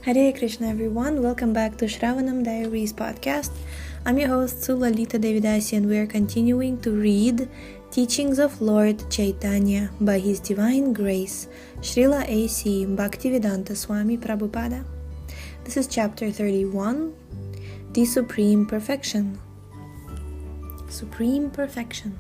Hare Krishna everyone, welcome back to Shravanam Diaries podcast. I'm your host Sulalita Devidasi and we are continuing to read Teachings of Lord Caitanya by His Divine Grace, Srila A.C. Bhaktivedanta Swami Prabhupada. This is chapter 31, The Supreme Perfection. Supreme Perfection.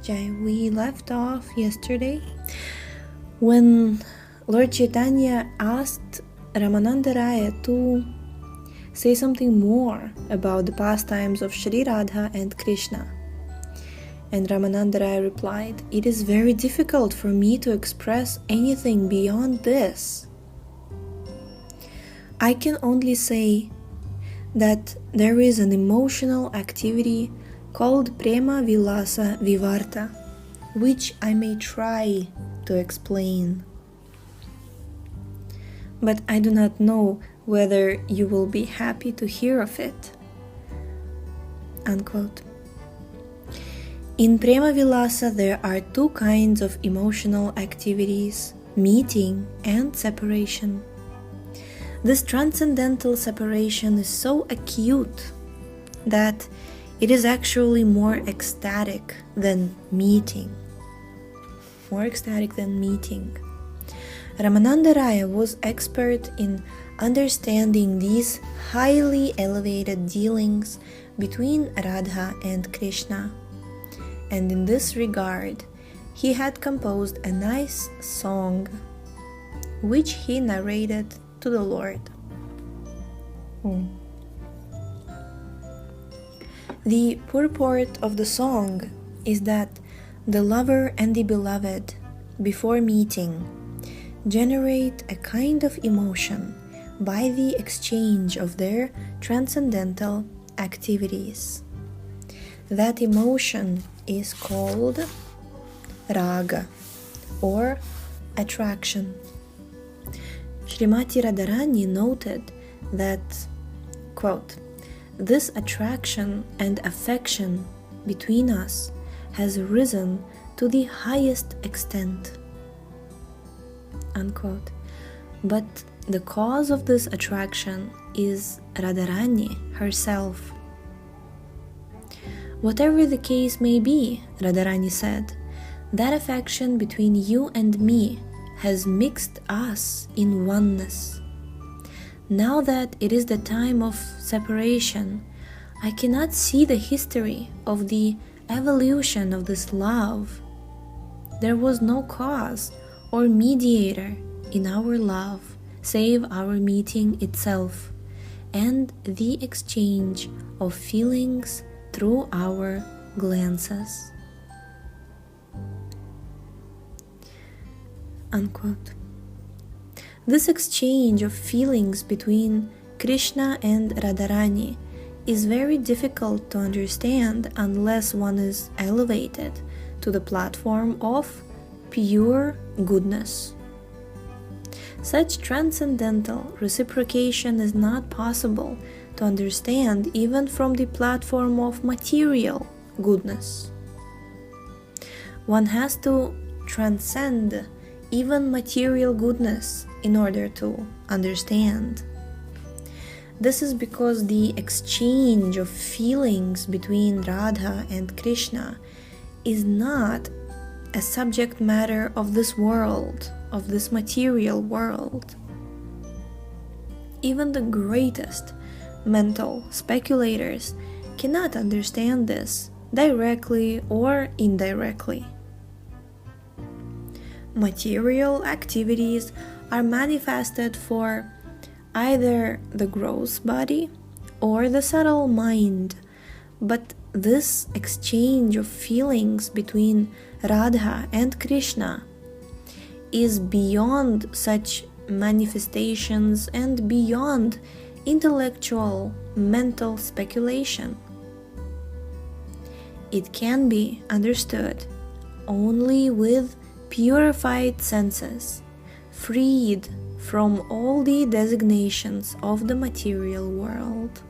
Jai, we left off yesterday when Lord Caitanya asked Ramananda Raya to say something more about the pastimes of Sri Radha and Kṛṣṇa. And Ramananda Raya replied, "It is very difficult for me to express anything beyond this. I can only say that there is an emotional activity called Prema Vilasa Vivarta, which I may try to explain. But I do not know whether you will be happy to hear of it." Unquote. In Prema Vilasa there are two kinds of emotional activities, meeting and separation. This transcendental separation is so acute that it is actually more ecstatic than meeting. Ramananda Raya was expert in understanding these highly elevated dealings between Radha and Kṛṣṇa, and in this regard he had composed a nice song which he narrated to the Lord. The purport of the song is that the lover and the beloved, before meeting, generate a kind of emotion by the exchange of their transcendental activities. That emotion is called raga, or attraction. Srimati Radharani noted that, quote, "This attraction and affection between us has risen to the highest extent." Unquote. But the cause of this attraction is Radharani herself. "Whatever the case may be," Radharani said, "that affection between you and me has mixed us in oneness. Now that it is the time of separation, I cannot see the history of the evolution of this love. There was no cause or mediator in our love save our meeting itself and the exchange of feelings through our glances." Unquote. This exchange of feelings between Kṛṣṇa and Radharani is very difficult to understand unless one is elevated to the platform of pure goodness. Such transcendental reciprocation is not possible to understand even from the platform of material goodness. One has to transcend even material goodness in order to understand. This is because the exchange of feelings between Radha and Kṛṣṇa is not a subject matter of this world, of this material world. Even the greatest mental speculators cannot understand this directly or indirectly. Material activities are manifested for either the gross body or the subtle mind, but this exchange of feelings between Radha and Kṛṣṇa is beyond such manifestations and beyond intellectual mental speculation. It can be understood only with purified senses, freed from all the designations of the material world.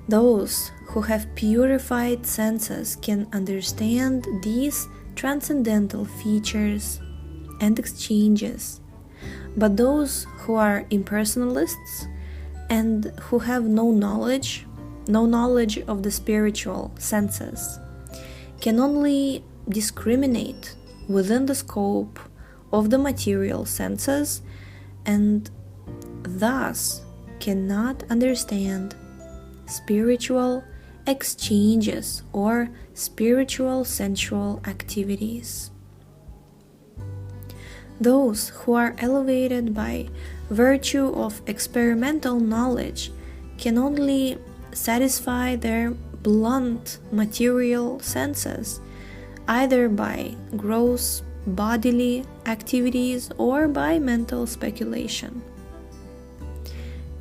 Those who have purified senses can understand these transcendental features and exchanges but those who are impersonalists and who have no knowledge of the spiritual senses, can only discriminate within the scope of the material senses and thus cannot understand spiritual exchanges or spiritual sensual activities. Those who are elevated by virtue of experimental knowledge can only satisfy their blunt material senses, either by gross bodily activities or by mental speculation.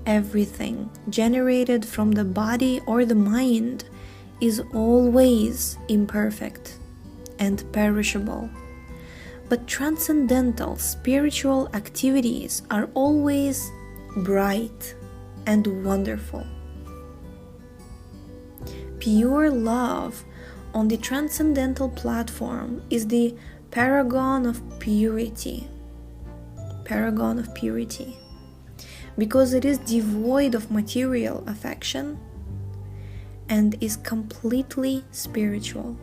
Everything generated from the body or the mind is always imperfect and perishable, but transcendental spiritual activities are always bright and wonderful. Pure love on the transcendental platform is the paragon of purity. Paragon of purity. Because it is devoid of material affection and is completely spiritual.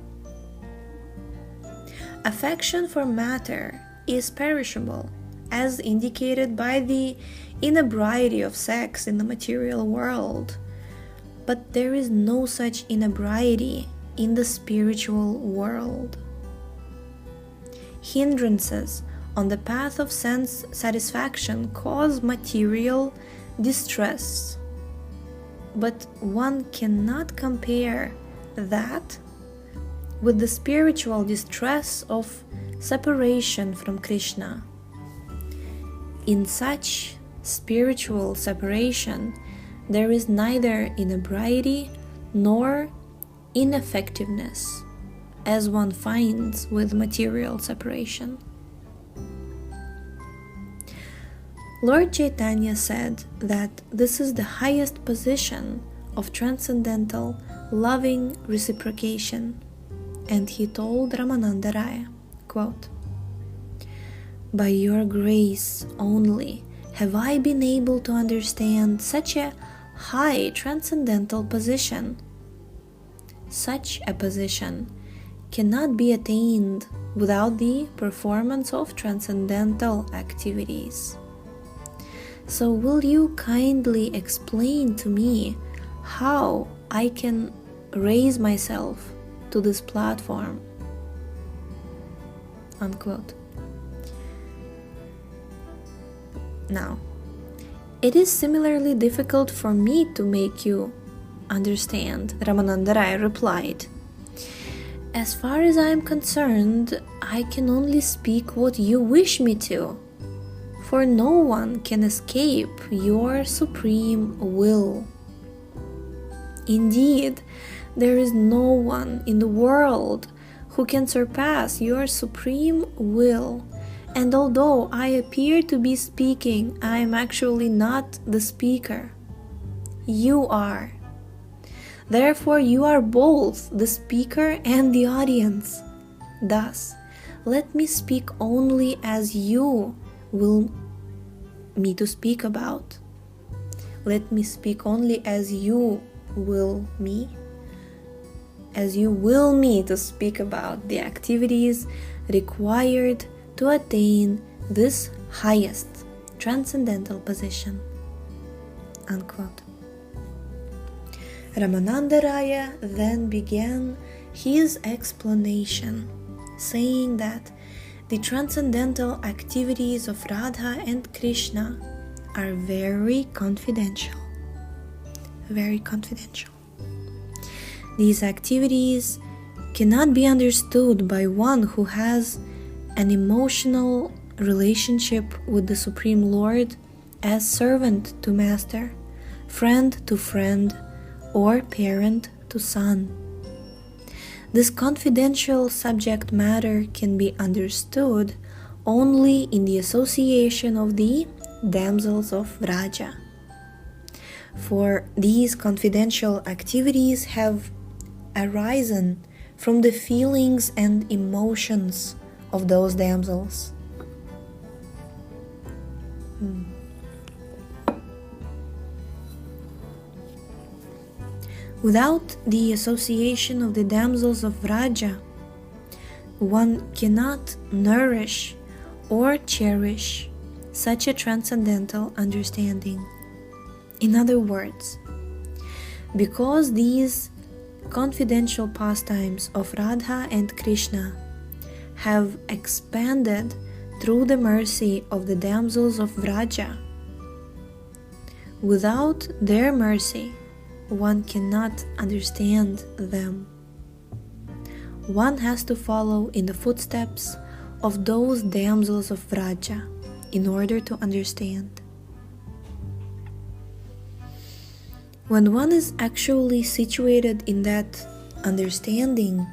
Affection for matter is perishable, as indicated by the inebriety of sex in the material world, but there is no such inebriety in the spiritual world. Hindrances on the path of sense satisfaction cause material distress, but one cannot compare that with the spiritual distress of separation from Kṛṣṇa. In such spiritual separation, there is neither inebriety nor ineffectiveness, as one finds with material separation. Lord Caitanya said that this is the highest position of transcendental loving reciprocation, and he told Ramananda Raya, quote, "By your grace only have I been able to understand such a high transcendental position. Such a position cannot be attained without the performance of transcendental activities. So will you kindly explain to me how I can raise myself to this platform?" Unquote. Now, it is similarly difficult for me to make you understand, Ramananda Raya replied. As far as I am concerned, I can only speak what you wish me to, for no one can escape your supreme will. Indeed, there is no one in the world who can surpass your supreme will, and although I appear to be speaking, I am actually not the speaker. You are. Therefore, you are both the speaker and the audience. Thus, let me speak only as you will me to speak about. Let me speak only as you will me to speak about the activities required to attain this highest transcendental position. Unquote. Ramananda Raya then began his explanation, saying that the transcendental activities of Radha and Kṛṣṇa are very confidential. Very confidential. These activities cannot be understood by one who has an emotional relationship with the Supreme Lord as servant to master, friend to friend, or parent to son. This confidential subject matter can be understood only in the association of the damsels of Vraja. For these confidential activities have arisen from the feelings and emotions of those damsels. Without the association of the damsels of Vraja, one cannot nourish or cherish such a transcendental understanding. In other words, because these confidential pastimes of Radha and Kṛṣṇa have expanded through the mercy of the damsels of Vraja, without their mercy, one cannot understand them. One has to follow in the footsteps of those damsels of Vraja in order to understand. When one is actually situated in that understanding,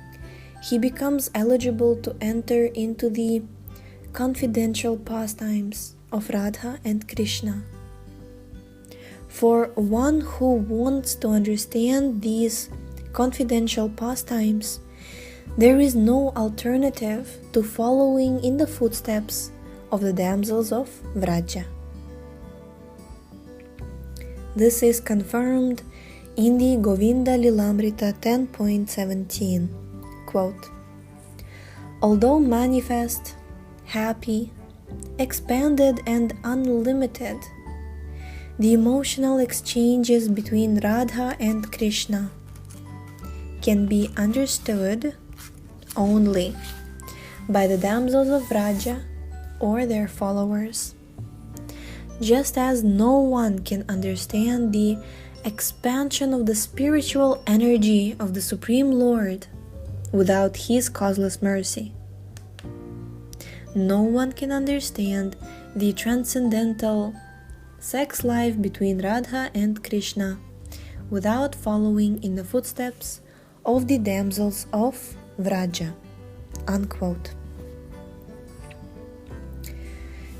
he becomes eligible to enter into the confidential pastimes of Radha and Kṛṣṇa. For one who wants to understand these confidential pastimes, there is no alternative to following in the footsteps of the damsels of Vraja. This is confirmed in the Govinda Lilamrita 10.17. Quote, although manifest, happy, expanded and unlimited, the emotional exchanges between Radha and Kṛṣṇa can be understood only by the damsels of Vraja or their followers, just as no one can understand the expansion of the spiritual energy of the Supreme Lord without His causeless mercy. No one can understand the transcendental sex life between Radha and Kṛṣṇa without following in the footsteps of the damsels of Vraja. Unquote.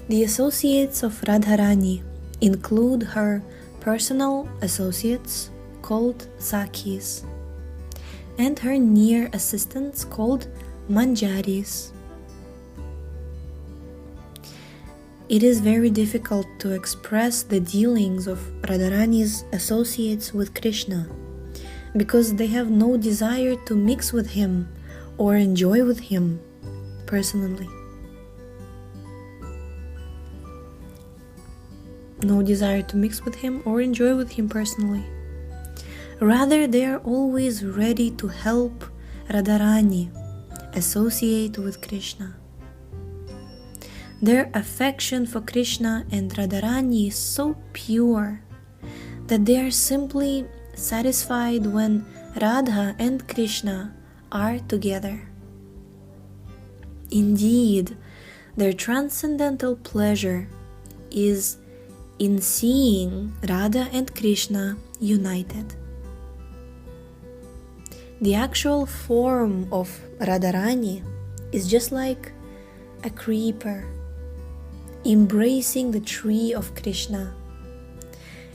The associates of Radharani include her personal associates called Sakhis and her near assistants called Manjaris. It is very difficult to express the dealings of Radharani's associates with Kṛṣṇa because they have no desire to mix with him or enjoy with him personally. No desire to mix with him or enjoy with him personally. Rather, they are always ready to help Radharani associate with Kṛṣṇa. Their affection for Kṛṣṇa and Radharani is so pure that they are simply satisfied when Radha and Kṛṣṇa are together. Indeed, their transcendental pleasure is in seeing Radha and Kṛṣṇa united. The actual form of Radharani is just like a creeper embracing the tree of Kṛṣṇa,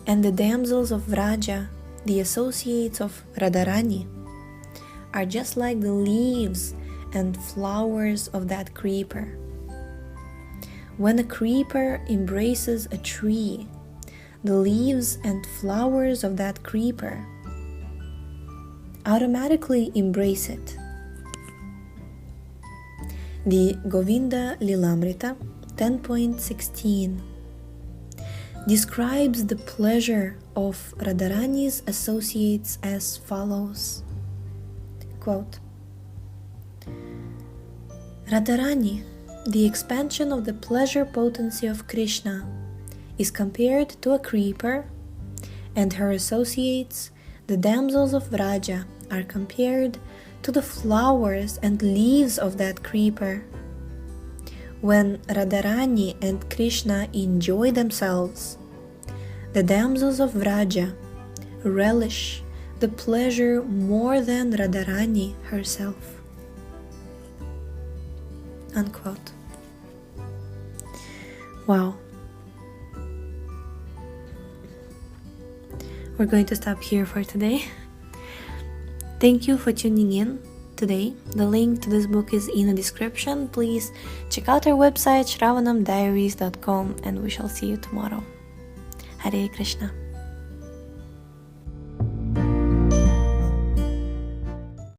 and the damsels of Vraja, the associates of Radharani, are just like the leaves and flowers of that creeper. When a creeper embraces a tree, the leaves and flowers of that creeper automatically embrace it. The Govinda Lilamrita 10.16 describes the pleasure of Radharani's associates as follows. Quote, Radharani, the expansion of the pleasure potency of Kṛṣṇa, is compared to a creeper, and her associates, the damsels of Vraja, are compared to the flowers and leaves of that creeper. When Radharani and Kṛṣṇa enjoy themselves, the damsels of Vraja relish the pleasure more than Radharani herself. Unquote. Wow. We're going to stop here for today. Thank you for tuning in today. The link to this book is in the description. Please check out our website shravanamdiaries.com, and we shall see you tomorrow. Hare Krishna.